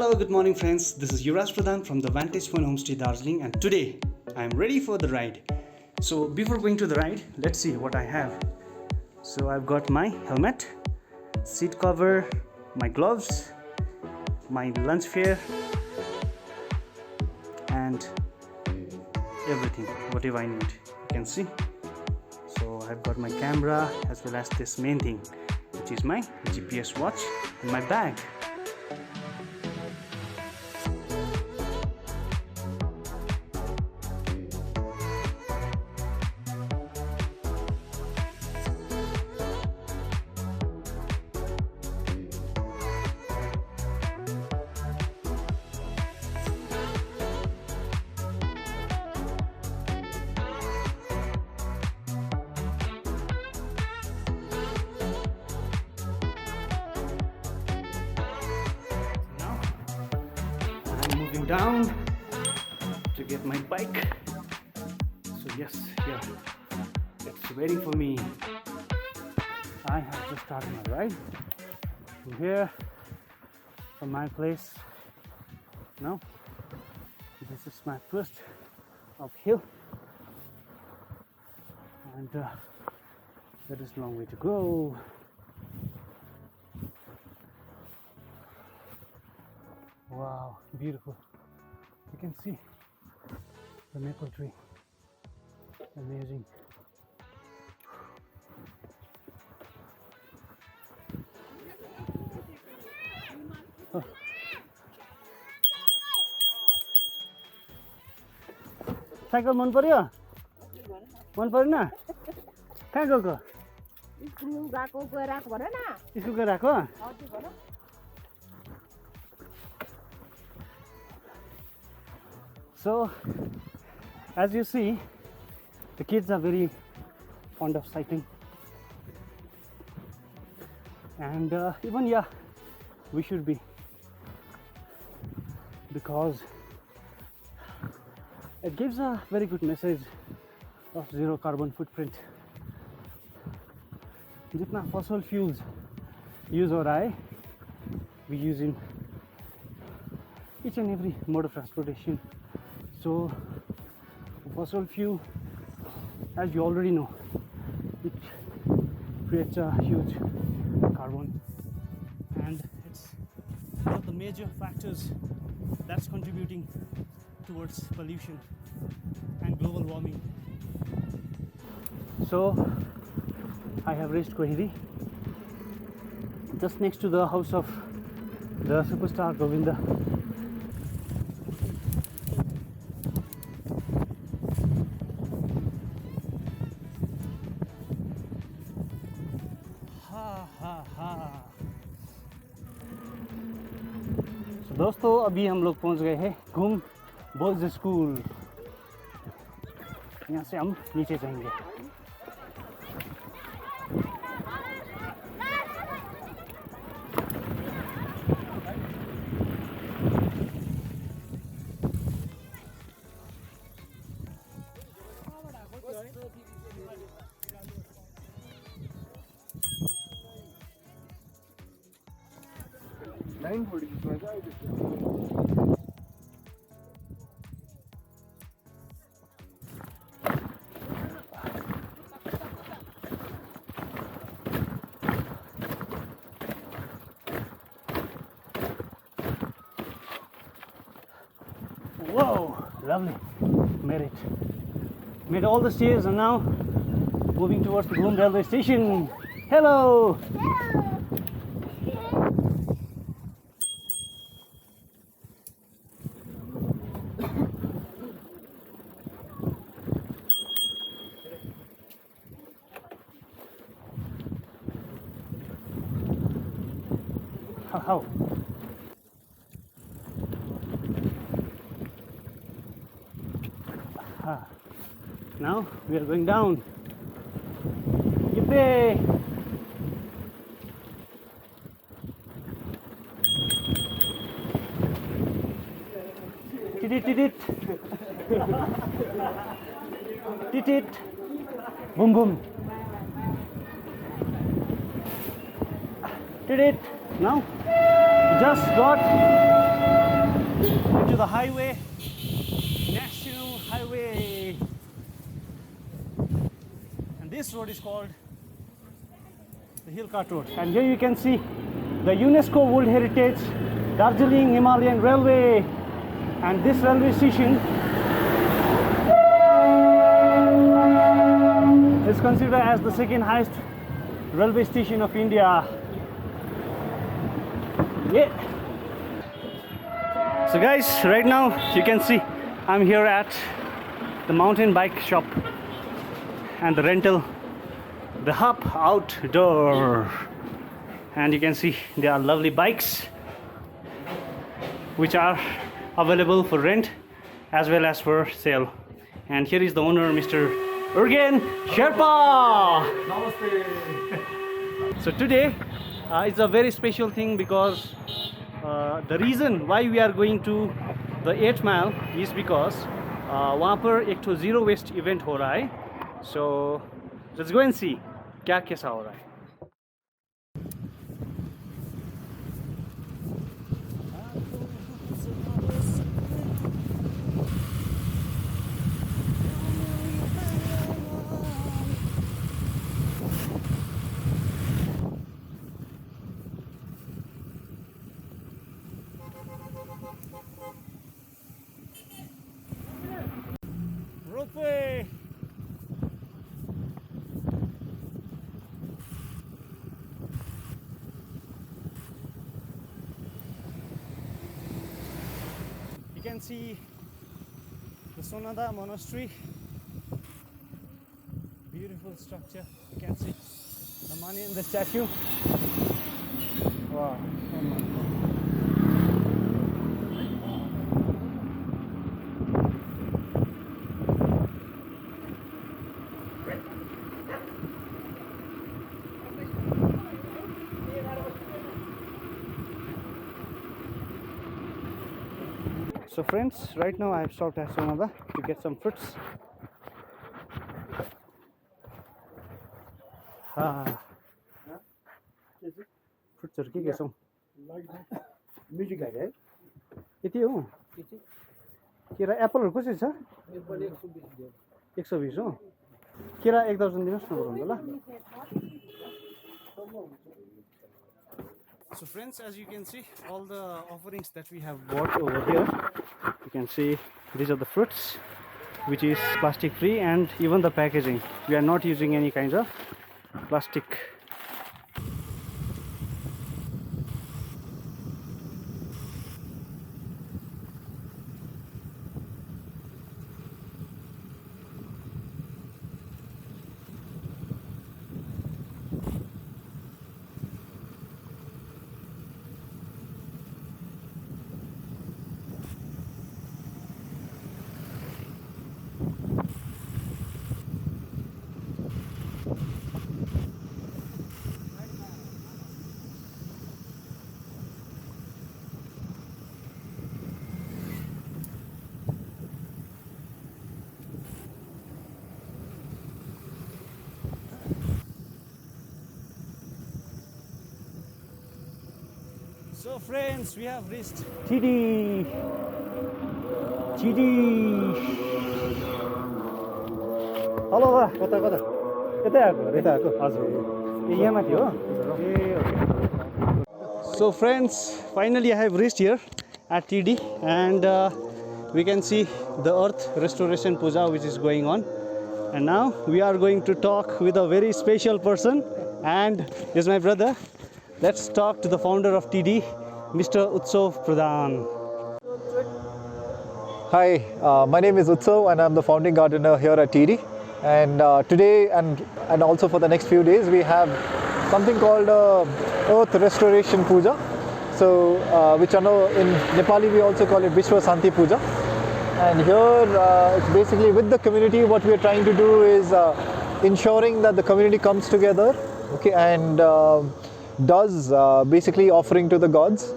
Hello, good morning, friends. This is Yuvraj Pradhan from the Vantage Point Homestay, Darjeeling, and today I am ready for the ride. So, before going to the ride, let's see what I have. So, I've got my helmet, seat cover, my gloves, my lunch fare, and everything, whatever I need. You can see. So, I've got my camera as well as this main thing, which is my GPS watch and my bag. Moving down to get my bike. So yes, here it's waiting for me. I have just started my ride from here, from my place. Now this is my first uphill, and there is a long way to go. Wow, beautiful. You can see the maple tree. Amazing. Oh. Cycle मन पर्यो? मन परेन? कहाँ गएको? School गएको गएर आएको भन न। स्कुल गएर आएको? So, as you see, the kids are very fond of cycling, and even we should be, because it gives a very good message of zero carbon footprint. जितना fossil fuels use हो रहा है, we use in each and every mode of transportation. So, fossil fuel, as you already know, it creates a huge carbon, and it's one of the major factors that's contributing towards pollution and global warming. So, I have reached TIEEDI, just next to the house of the superstar Govinda. दोस्तों अभी हम लोग पहुंच गए हैं घूम boys school. यहाँ से हम नीचे जाएंगे। Whoa, lovely. Made it. Made all the stairs and now moving towards the Ghoom railway station. Hello. How? Now we are going down. Yippee! Tit tit tit. Boom boom. Tit. Now just got into the highway, National Highway. And this road is called the Hill Cart Road. And here you can see the UNESCO World Heritage Darjeeling Himalayan Railway. And this railway station is considered as the second highest railway station of India. Yeah. So guys, right now you can see I'm here at the mountain bike shop and the rental, the hub outdoor. And you can see there are lovely bikes which are available for rent as well as for sale. And here is the owner, Mr. Urgen Sherpa. Namaste. So today it's a very special thing because the reason why we are going to the 8 mile is because वहाँ पर एक ठो zero waste event हो रहा है. So let's go and see क्या कैसा हो रहा है. Ropeway. You can see the Sonada Monastery. Beautiful structure. You can see the money in the statue. Wow. So friends, right now I have stopped at Sonada to get some fruits. Fruits are के छौं? Music like that. यति हो? केरा एप्पलहरु कसरी छ? Apple 120 दियो. 120 हो? केरा एक दर्जन दिनुस् न बरु ल. So friends, as you can see, all the offerings that we have bought over here, you can see these are the fruits, which is plastic free, and even the packaging. We are not using any kind of plastic. So friends, we have reached TIEEDI. Hello, कता कता यतै आएको हजुर ए यहाँ माथि हो ए okay. So friends, finally I have reached here at TIEEDI, and we can see the earth restoration puja which is going on. And now we are going to talk with a very special person, and he is my brother. Let's talk to the founder of TIEEDI, Mr. Utsav Pradhan. Hi, my name is Utsav and I'm the founding gardener here at TIEEDI. And today and also for the next few days we have something called Earth Restoration Puja. So, which I know in Nepali we also call it Vishwa Santi Puja. And here it's basically with the community. What we are trying to do is ensuring that the community comes together, okay, and does basically offering to the gods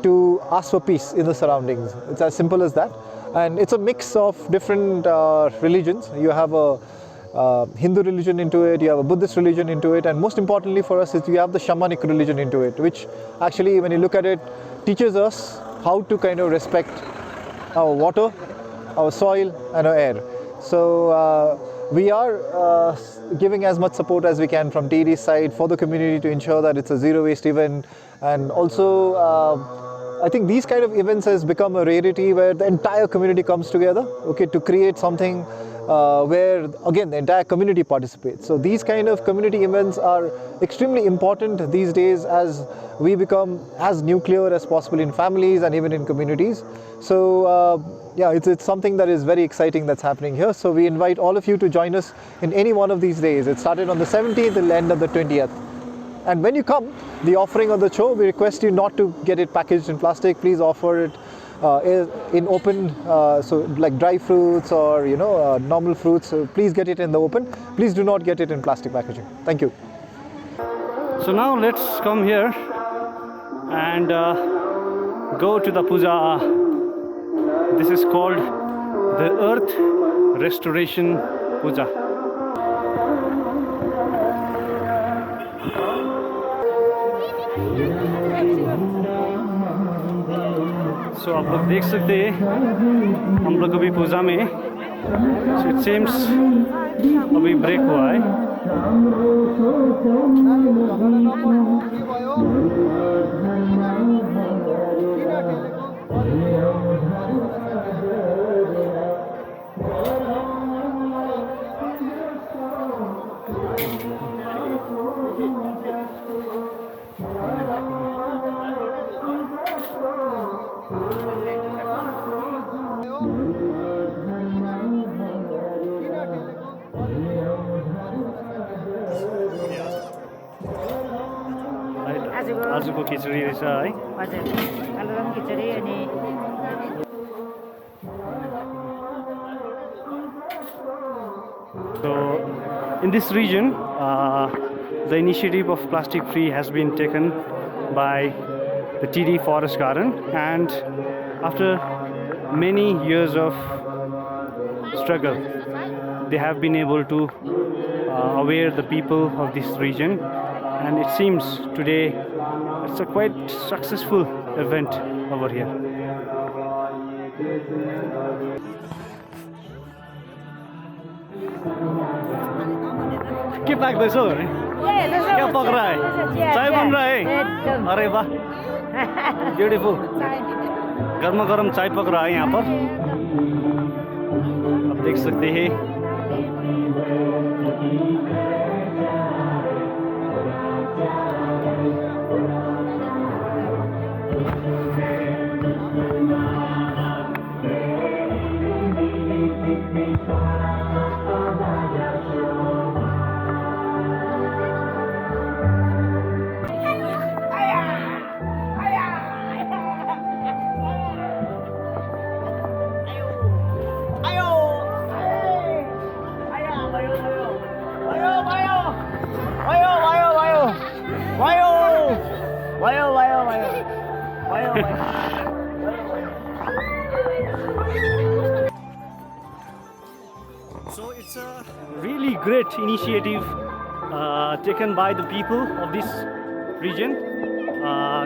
to ask for peace in the surroundings. It's as simple as that. And it's a mix of different religions. You have a Hindu religion into it, you have a Buddhist religion into it, and most importantly for us is you have the shamanic religion into it, which actually when you look at it teaches us how to kind of respect our water, our soil, and our air. So we are giving as much support as we can from TIEEDI's side for the community to ensure that it's a zero waste event. And also I think these kind of events has become a rarity where the entire community comes together, okay, to create something where again the entire community participates. So these kind of community events are extremely important these days as we become as nuclear as possible in families and even in communities. So yeah, it's something that is very exciting that's happening here. So we invite all of you to join us in any one of these days. It started on the 17th, it'll end on the 20th. And when you come, the offering of the cho, we request you not to get it packaged in plastic. Please offer it in open, so like dry fruits or normal fruits. So please get it in the open. Please do not get it in plastic packaging. Thank you. So now let's come here and go to the puja. This is called the Earth Restoration Puja. So आप लोग देख सकते हैं हम लोग अभी पूजा में, so it seems अभी ब्रेक हुआ है. आजको खिचडी रहेछ है. हजुर आलुदम खिचडी अनि So in this region the initiative of plastic free has been taken by the TIEEDI forest garden, and after many years of struggle they have been able to aware the people of this region, and it seems today it's a quite successful event over here. के पाक्दैछ हो नि? क्या पक रहा है? चाय बन रहा है? अरे वाह, ब्यूटीफुल. गर्मा गर्म चाय पक रहा है यहाँ पर, आप देख सकते हैं. So it's a really great initiative taken by the people of this region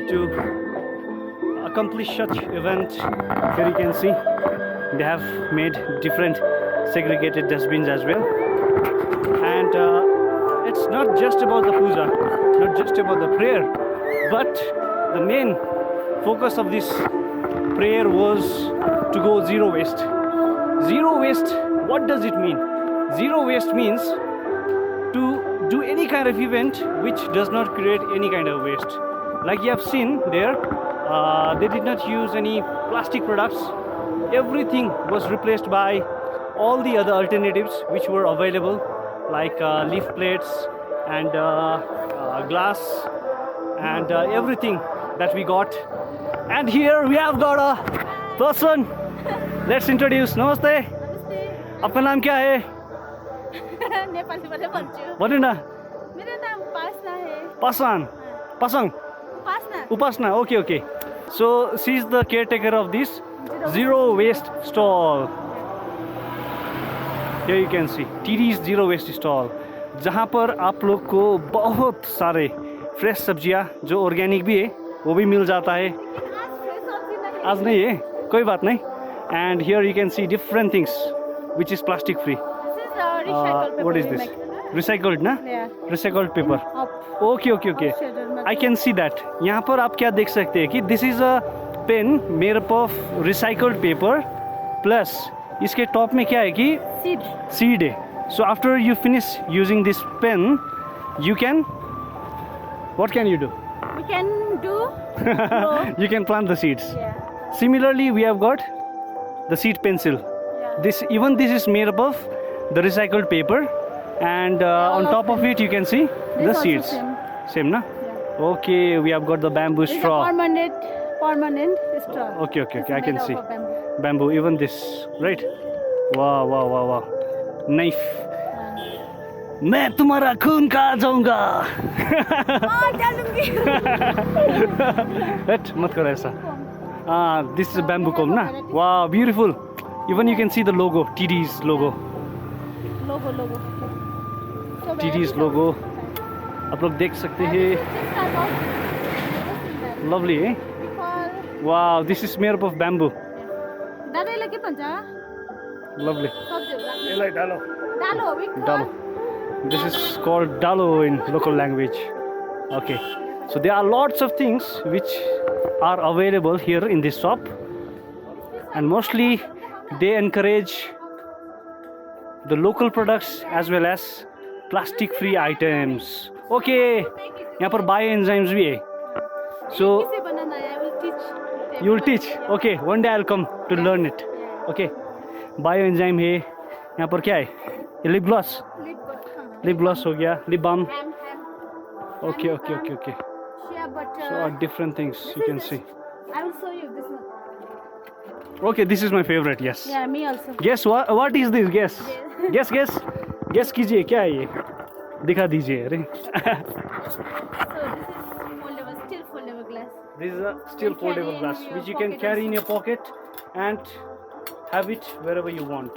to accomplish such event. Here you can see they have made different segregated dustbins as well, and it's not just about the puja, not just about the prayer, but the main focus of this prayer was to go zero waste. Zero waste, what does it mean? Zero waste means to do any kind of event which does not create any kind of waste. Like you have seen there, they did not use any plastic products. Everything was replaced by all the other alternatives which were available, like leaf plates and glass and everything that we got. And here we have got a person. Let's introduce. Namaste. आपका नाम क्या है? नेपाली में भन्छु. भन्नु न. मेरो नाम पासना है. Pasan. Pasang. Upasna. Upasna. Okay, okay. So she is the caretaker of this zero waste stall. Here you can see TIEEDI's zero waste stall, जहाँ पर आप लोग को बहुत सारे फ्रेश सब्जियाँ जो ऑर्गेनिक भी है वो भी मिल जाता है. आज नहीं है, कोई बात नहीं. And here you can see different things which is plastic free. This is recycled paper. What is we this? make. Recycled ना? Yeah. Recycled paper. Up. Okay, okay, okay. I can see that. यहाँ पर आप क्या देख सकते हैं कि this is a pen made up of recycled paper plus इसके top में क्या है कि Seed. seed है. So after you finish using this pen, you can, what can you do? We can do. Grow. You can plant the seeds. Yeah. Similarly, we have got the seed pencil. Yeah. This is made up of the recycled paper, and on top of it you can see the also seeds. Same, na? Yeah. Okay, we have got the bamboo It's a straw. permanent straw. Okay, okay, It's okay. I made can out see of bamboo. bamboo. Even this, right? Wow, wow, wow, wow. Knife. मैं तुम्हारा खून खा जाऊंगा. डालूंगी. Right? मत करो ऐसा. This is a bamboo comb, na? Wow, beautiful. Even you can see the logo, TIEEDI's logo. Logo. So TIEEDI's logo. आप लोग देख सकते हैं. Lovely, eh? Wow, this is made up of bamboo. दादाले के भन्छ? Lovely. सब्जीहरु राख्ने. यसलाई डालो. डालो we call. Dalo. This is called dalo in local language. Okay. So there are lots of things which are available here in this shop, and mostly they encourage the local products as well as plastic free items. Okay. यहाँ पर bioenzymes भी है. So कैसे बनाना है? I will teach. you will teach. Okay. One day I'll come to learn it. Okay. Bioenzyme है. यहाँ पर क्या है? ये lip gloss. Lip gloss हो गया. Lip balm. Ham. Okay. Shea butter. So are different things you can see. I will show you this one. Okay, this is my favorite. Yes. Yeah, me also. Guess what is this? Guess कीजिए क्या है ये? दिखा दीजिए अरे. So this is foldable, still foldable glass. This is a still You can carry foldable in glass your which you can pocket carry also. in your pocket and have it wherever you want.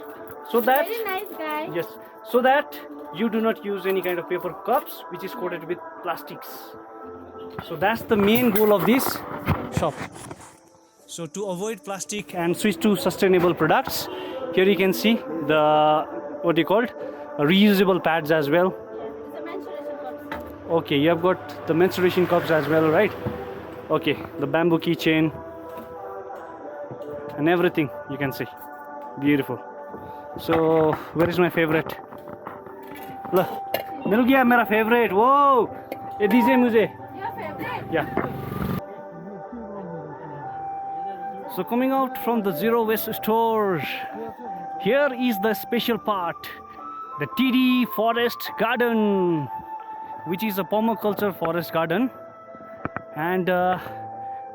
So that Very nice guy. yes, so that you do not use any kind of paper cups which is coated with plastics. So that's the main goal of this shop. So to avoid plastic and switch to sustainable products, here you can see the what you called reusable pads as well. It's a menstruation cup. Okay, you have got the menstruation cups as well, right? Okay, the bamboo keychain and everything you can see. Beautiful. So where is my favorite? Look, मिल गया मेरा favorite. Whoa, ये दीजिए मुझे. Your favorite? Yeah. So coming out from the Zero Waste store, here is the special part, the TIEEDI Forest Garden, which is a permaculture forest garden. And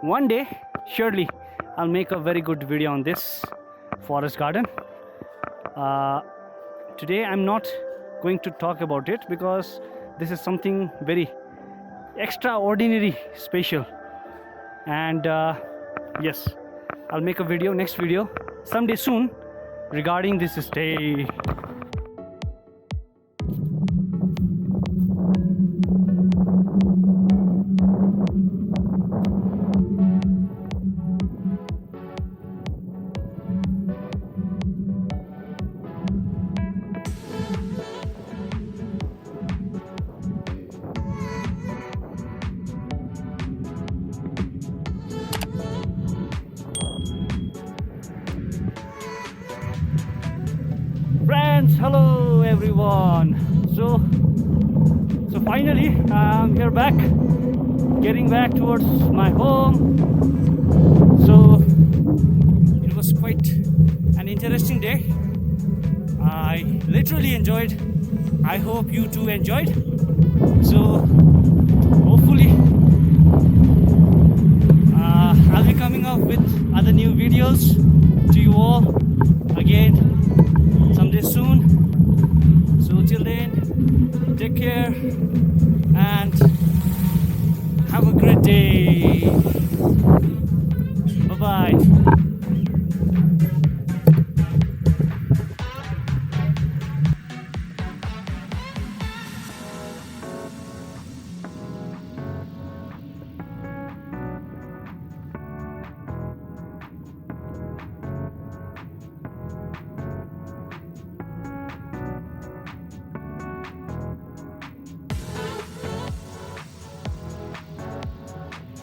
one day, surely, I'll make a very good video on this forest garden. Today I'm not going to talk about it because this is something very extraordinary special, and yes, I'll make a video, next video someday soon regarding this stay. Friends, hello everyone. So finally I'm here back, getting back towards my home. So it was quite an interesting day. I literally enjoyed. I hope you too enjoyed. So hopefully I'll be coming up with other new videos to you all again someday soon. So till then, take care and have a great day. Bye bye.